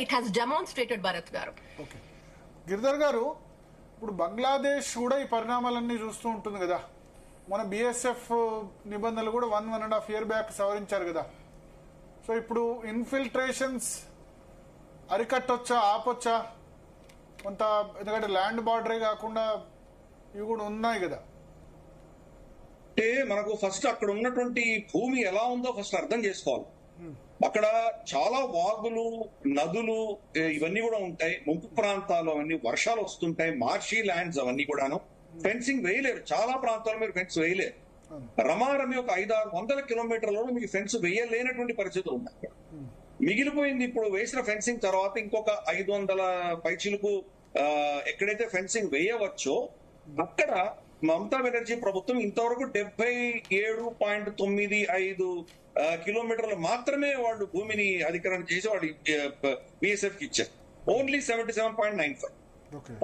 it has demonstrated, Bharat garu. Okay Giridhar గారు, ఇప్పుడు బంగ్లాదేశ్ కూడా ఈ పరిణామాలన్నీ చూస్తూ ఉంటుంది కదా. మన బిఎస్ఎఫ్ నిబంధనలు కూడా 1.5 year బ్యాక్ సవరించారు కదా. సో ఇప్పుడు ఇన్ఫిల్ట్రేషన్స్ అరికట్టొచ్చా, ఆపొచ్చా కొంత? ఎందుకంటే ల్యాండ్ బార్డరే కాకుండా ఇవి కూడా ఉన్నాయి కదా. అంటే మనకు ఫస్ట్ అక్కడ ఉన్నటువంటి భూమి ఎలా ఉందో ఫస్ట్ అర్థం చేసుకోవాలి. అక్కడ చాలా వాగులు, నదులు ఇవన్నీ కూడా ఉంటాయి. ముంపు ప్రాంతాలు అవన్నీ, వర్షాలు వస్తుంటాయి, మార్షీ ల్యాండ్స్ అవన్నీ కూడాను. ఫెన్సింగ్ వేయలేరు, చాలా ప్రాంతాల్లో మీరు ఫెన్స్ వేయలేరు. రమారమి ఒక 500-600 కిలోమీటర్లలో మీకు ఫెన్స్ వేయలేనటువంటి పరిస్థితులు ఉన్నాయి. మిగిలిపోయింది ఇప్పుడు వేసిన ఫెన్సింగ్ తర్వాత ఇంకొక 500 పైచిలకు ఎక్కడైతే ఫెన్సింగ్ వేయవచ్చో అక్కడ మమతా బెనర్జీ ప్రభుత్వం ఇంతవరకు 77.95 కిలోమీటర్లు మాత్రమే వాళ్ళు భూమిని అధికరణ చేసి వాళ్ళు బిఎస్ఎఫ్ కి ఇచ్చారు. ఓన్లీ 77.95.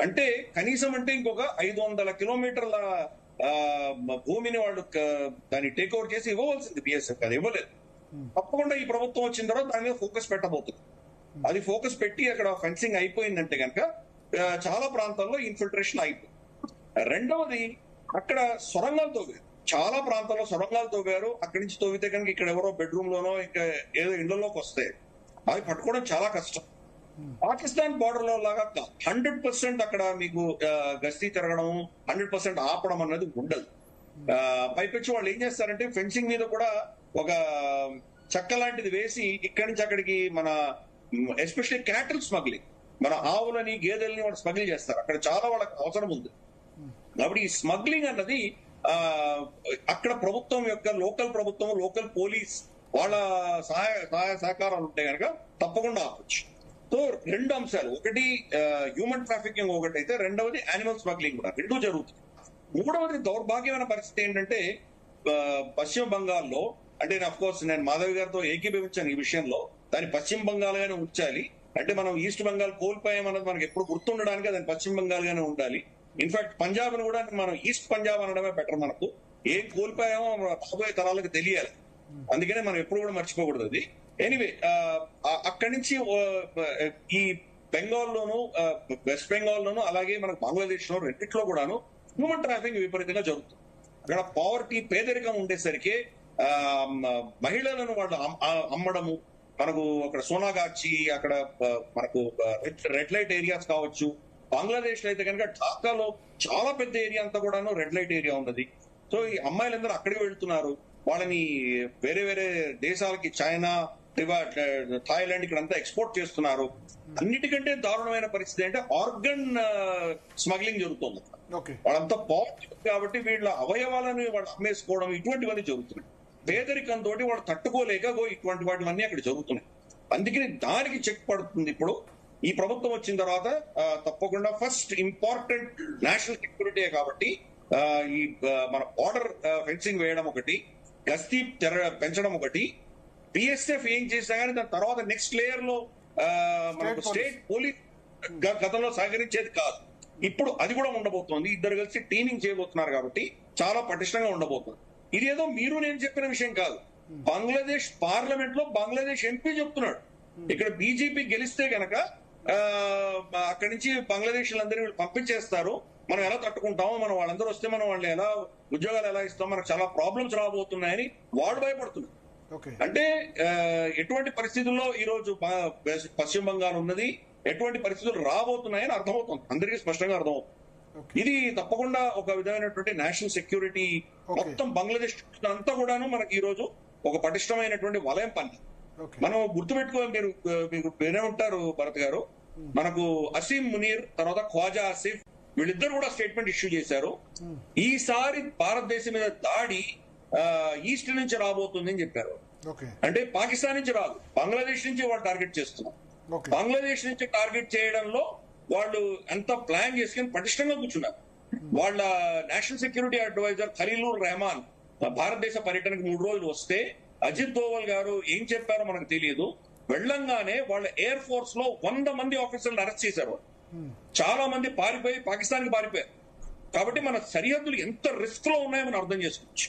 అంటే కనీసం అంటే ఇంకొక 500 కిలోమీటర్ల భూమిని వాళ్ళు దాన్ని టేక్ ఓవర్ చేసి ఇవ్వవలసింది బిఎస్ఎఫ్. అది ఇవ్వలేదు. తప్పకుండా ఈ ప్రభుత్వం వచ్చిన తర్వాత దాని మీద ఫోకస్ పెట్టబోతుంది. అది ఫోకస్ పెట్టి అక్కడ ఫెన్సింగ్ అయిపోయిందంటే కనుక చాలా ప్రాంతాల్లో ఇన్ఫిల్ట్రేషన్ అయిపోయింది. రెండవది, అక్కడ సొరంగాలు తవ్వారు, చాలా ప్రాంతాల్లో సొరంగాలు తవ్వారు. అక్కడి నుంచి తవ్వితే కనుక ఇక్కడ ఎవరో బెడ్రూమ్ లోనో ఇంకా ఏదో ఇళ్లలోకి వస్తాయి. అవి పట్టుకోవడం చాలా కష్టం. పాకిస్తాన్ బార్డర్ లో లాగా 100% అక్కడ మీకు గస్తీ తిరగడం, 100% ఆపడం అన్నది ఉండదు. పైపెచ్చి వాళ్ళు ఏం చేస్తారంటే ఫెన్సింగ్ మీద కూడా ఒక చెక్క లాంటిది వేసి ఇక్కడి నుంచి అక్కడికి మన ఎస్పెషల్లీ క్యాటిల్ స్మగ్లింగ్, మన ఆవులని గేదెల్ని వాళ్ళు స్మగ్లింగ్ చేస్తారు. అక్కడ చాలా వాళ్ళకి అవసరం ఉంది. కాబట్టి ఈ స్మగ్లింగ్ అన్నది అక్కడ ప్రభుత్వం యొక్క లోకల్ ప్రభుత్వం, లోకల్ పోలీస్ వాళ్ళ సహాయ సహకారాలు ఉంటే కనుక తప్పకుండా ఆపచ్చు. సో 2 అంశాలు, ఒకటి హ్యూమన్ ట్రాఫికింగ్ ఒకటైతే, రెండవది యానిమల్ స్మగ్లింగ్ కూడా, 2 జరుగుతుంది. మూడవది దౌర్భాగ్యమైన పరిస్థితి ఏంటంటే పశ్చిమ బంగాల్లో, అంటే అఫ్ కోర్స్ నేను మాధవి గారితో ఏకీభవించాను ఈ విషయంలో, దాన్ని పశ్చిమ బంగాల్ గానే ఉంచాలి. అంటే మనం ఈస్ట్ బెంగాల్ కోల్పోయామన్నది మనకి ఎప్పుడు గుర్తుండడానికి దాన్ని పశ్చిమ బెంగాల్ గానే ఉండాలి. ఇన్ఫాక్ట్ పంజాబ్ ను కూడా మనం ఈస్ట్ పంజాబ్ అనడమే బెటర్. మనకు ఏం కోల్పోయామో రాబోయే తరాలకు తెలియాలి. అందుకనే మనం ఎప్పుడు కూడా మర్చిపోకూడదు అది. ఎనీవే, అక్కడి నుంచి ఈ బెంగాల్లోను, వెస్ట్ బెంగాల్లోను, అలాగే మనకు బంగ్లాదేశ్ లో రెండిట్లో కూడాను హ్యూమన్ ట్రాఫికింగ్ విపరీతంగా జరుగుతుంది. అక్కడ పావర్టీ, పేదరికం ఉండేసరికి మహిళలను వాళ్ళు అమ్మడము, మనకు అక్కడ సోనాగాచి, అక్కడ మనకు రెడ్ లైట్ ఏరియాస్ కావచ్చు. బంగ్లాదేశ్ లో అయితే కనుక ఢాకాలో చాలా పెద్ద ఏరియా అంతా కూడాను రెడ్ లైట్ ఏరియా ఉన్నది. సో ఈ అమ్మాయిలందరూ అక్కడికి వెళ్తున్నారు. వాళ్ళని వేరే వేరే దేశాలకి, చైనా, థాయిలాండ్ ఇక్కడంతా ఎక్స్పోర్ట్ చేస్తున్నారు. అన్నిటికంటే దారుణమైన పరిస్థితి అంటే ఆర్గన్ స్మగ్లింగ్ జరుగుతుంది. వాళ్ళంతా పాజిటివ్ కాబట్టి వీళ్ళ అవయవాలను వాళ్ళు అమ్మేసుకోవడం, ఇటువంటివన్నీ జరుగుతున్నాయి. పేదరికంతో వాళ్ళు తట్టుకోలేక ఇటువంటి వాటివన్నీ అక్కడ జరుగుతున్నాయి. అందుకని దానికి చెక్ పడుతుంది. ఇప్పుడు ఈ ప్రభుత్వం వచ్చిన తర్వాత తప్పకుండా ఫస్ట్ ఇంపార్టెంట్ నేషనల్ సెక్యూరిటీ కాబట్టి ఈ మన బార్డర్ ఫెన్సింగ్ వేయడం ఒకటి, గస్తీ పెంచడం ఒకటి. బిఎస్ఎఫ్ ఏం చేసినా కానీ దాని తర్వాత నెక్స్ట్ లేయర్ లో మనకు స్టేట్ పోలీస్ గతంలో సహకరించేది కాదు. ఇప్పుడు అది కూడా ఉండబోతోంది. ఇద్దరు కలిసి టీమింగ్ చేయబోతున్నారు కాబట్టి చాలా పటిష్టంగా ఉండబోతుంది. ఇదేదో మీరు నేను చెప్పిన విషయం కాదు. బంగ్లాదేశ్ పార్లమెంట్ లో బంగ్లాదేశ్ ఎంపీ చెప్తున్నాడు, ఇక్కడ బీజేపీ గెలిస్తే గనక అక్కడి నుంచి బంగ్లాదేశ్ అందరినీ పంపించేస్తారు, మనం ఎలా తట్టుకుంటామో, మనం వాళ్ళందరూ వస్తే మనం వాళ్ళు ఎలా ఉద్యోగాలు ఎలా ఇస్తాం, మనకు చాలా ప్రాబ్లమ్స్ రాబోతున్నాయని వాడు భయపడుతున్నారు. అంటే ఎటువంటి పరిస్థితుల్లో ఈ రోజు పశ్చిమ బంగాల్ ఉన్నది, ఎటువంటి పరిస్థితులు రాబోతున్నాయని అర్థమవుతుంది, అందరికీ స్పష్టంగా అర్థమవుతుంది. ఇది తప్పకుండా ఒక విధమైనటువంటి నేషనల్ సెక్యూరిటీ మొత్తం బంగ్లాదేశ్ అంతా కూడాను మనకి ఈ రోజు ఒక పటిష్టమైనటువంటి వలయం పని. మనం గుర్తుపెట్టుకో, మీరు వినే ఉంటారు భరత్ గారు, మనకు అసీం మునీర్ తర్వాత ఖ్వాజా ఆసిఫ్ వీళ్ళిద్దరు కూడా స్టేట్మెంట్ ఇష్యూ చేశారు. ఈసారి భారతదేశం మీద దాడి ఈస్ట్ నుంచి రాబోతుంది అని చెప్పారు. అంటే పాకిస్తాన్ నుంచి రాదు, బంగ్లాదేశ్ నుంచి వాళ్ళు టార్గెట్ చేస్తున్నారు. బంగ్లాదేశ్ నుంచి టార్గెట్ చేయడంలో వాళ్ళు ఎంత ప్లాన్ చేసుకుని పటిష్టంగా కూర్చున్నారు. వాళ్ళ నేషనల్ సెక్యూరిటీ అడ్వైజర్ ఖలీలుర్ రెహమాన్ భారతదేశ పర్యటనకు 3 రోజులు వస్తే అజిత్ దోవల్ గారు ఏం చెప్పారో మనకు తెలియదు. వెళ్లంగానే వాళ్ళ ఎయిర్ ఫోర్స్ లో 100 మంది ఆఫీసర్లను అరెస్ట్ చేశారు. చాలా మంది పారిపోయి పాకిస్తాన్ కి పారిపోయారు. కాబట్టి మన సరిహద్దులు ఎంత రిస్క్ లో ఉన్నాయో మనం అర్థం చేసుకోవచ్చు.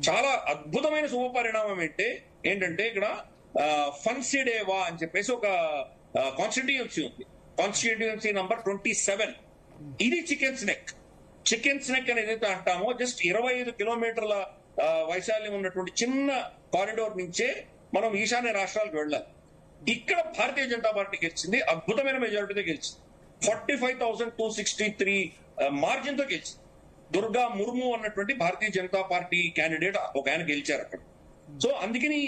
చాలా అద్భుతమైన శుభ పరిణామం ఏంటంటే ఇక్కడ ఫన్సిడేవా అని చెప్పేసి ఒక కాన్స్టిట్యూన్సీ ఉంది, కాన్స్టిట్యూన్సీ నంబర్ 27. ఇది చికెన్స్ నెక్. చికెన్స్ నెక్ అని ఏదైతే అంటామో జస్ట్ 25 కిలోమీటర్ల వైశాల్యం ఉన్నటువంటి చిన్న కారిడోర్ నుంచే మనం ఈశాన్య రాష్ట్రాలకు వెళ్ళాలి. ఇక్కడ భారతీయ జనతా పార్టీ గెలిచింది, అద్భుతమైన మెజారిటీతో గెలిచింది. 45,263 మార్జిన్ తో గెలిచింది. దుర్గా ముర్ము అన్నటువంటి భారతీయ జనతా పార్టీ క్యాండిడేట్ ఒక ఆయన గెలిచారు అక్కడ. సో అందుకని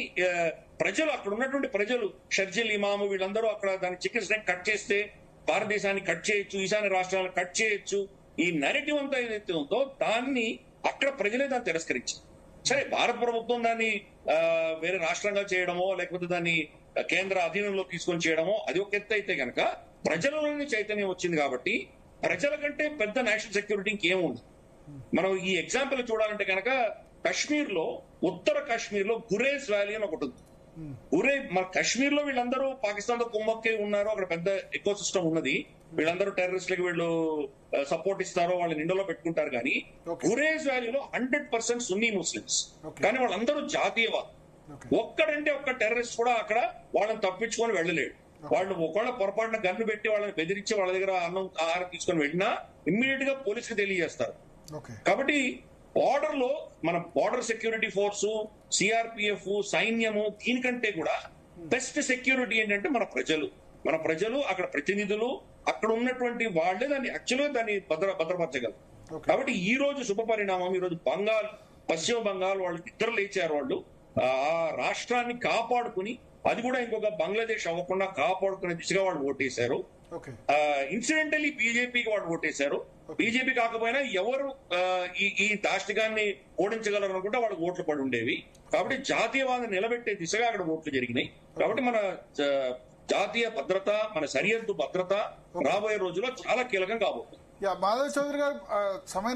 ప్రజలు, అక్కడ ఉన్నటువంటి ప్రజలు, షర్జిల్ ఇమాము వీళ్ళందరూ అక్కడ దాని చికెన్స్ నెక్ కట్ చేస్తే భారతదేశాన్ని కట్ చేయొచ్చు, ఈశాన్య రాష్ట్రాలను కట్ చేయొచ్చు, ఈ నెరేటివ్ అంతా ఏదైతే ఉందో దాన్ని అక్కడ ప్రజలే దాన్ని తిరస్కరించారు. సరే, భారత ప్రభుత్వం దాన్ని వేరే రాష్ట్రంగా చేయడమో లేకపోతే దాన్ని కేంద్ర అధీనంలో తీసుకొని చేయడమో అది ఒక ఎత్తు అయితే కనుక ప్రజలలోని చైతన్యం వచ్చింది కాబట్టి ప్రజల కంటే పెద్ద నేషనల్ సెక్యూరిటీ ఇంకేముంది. మనం ఈ ఎగ్జాంపుల్ చూడాలంటే కనుక కశ్మీర్ లో, ఉత్తర కశ్మీర్ లో గురేజ్ వ్యాలీ అని ఒకటి ఉంది. మన కశ్మీర్ లో వీళ్ళందరూ పాకిస్తాన్ తో కుమ్మక్కే ఉన్నారు, అక్కడ పెద్ద ఎకో సిస్టమ్ ఉన్నది, వీళ్ళందరూ టెర్రరిస్టులకు వీళ్ళు సపోర్ట్ ఇస్తారో వాళ్ళని ఇండోలో పెట్టుకుంటారు. కానీ గురేజ్ వ్యాలీలో 100% సున్నీ ముస్లిమ్స్, కానీ వాళ్ళందరూ జాతీయవాదం. ఒక్కడంటే ఒక్క టెర్రరిస్ట్ కూడా అక్కడ వాళ్ళని తప్పించుకొని వెళ్ళలేడు. వాళ్ళు ఒకవేళ పొరపాటున గన్ను పెట్టి వాళ్ళని బెదిరించి వాళ్ళ దగ్గర అన్నం ఆహారం తీసుకొని వెళ్ళినా ఇమ్మీడియట్ గా పోలీసుకి తెలియజేస్తారు. కాబట్టి బార్డర్ లో మన బార్డర్ సెక్యూరిటీ ఫోర్సు, సిఆర్పిఎఫ్, సైన్యము, దీనికంటే కూడా బెస్ట్ సెక్యూరిటీ ఏంటంటే మన ప్రజలు, అక్కడ ప్రతినిధులు, అక్కడ ఉన్నటువంటి వాళ్ళే దాన్ని యాక్చువల్గా దాన్ని భద్రపరచగలరు. కాబట్టి ఈ రోజు శుభ పరిణామం. ఈ రోజు పశ్చిమ బంగాల్ వాళ్ళు ఇద్దరు లేచారు. వాళ్ళు ఆ రాష్ట్రాన్ని కాపాడుకుని, అది కూడా ఇంకొక బంగ్లాదేశ్ అవ్వకుండా కాపాడుకునే దిశగా వాళ్ళు ఓటేశారు. ఇన్సిడెంటలీ బీజేపీకి వాళ్ళు ఓటేశారు. బీజేపీ కాకపోయినా ఎవరు ఈ దాష్టికాన్ని ఓడించగలరు అనుకుంటే వాళ్ళకి ఓట్లు పడి ఉండేవి. కాబట్టి జాతీయవాదం నిలబెట్టే దిశగా అక్కడ ఓట్లు జరిగినాయి. కాబట్టి మన జాతీయ భద్రత, మన సరిహద్దు భద్రత రాబోయే రోజుల్లో చాలా కీలకం కాబోతుంది. మాధవ్ చౌదరి గారు సమయం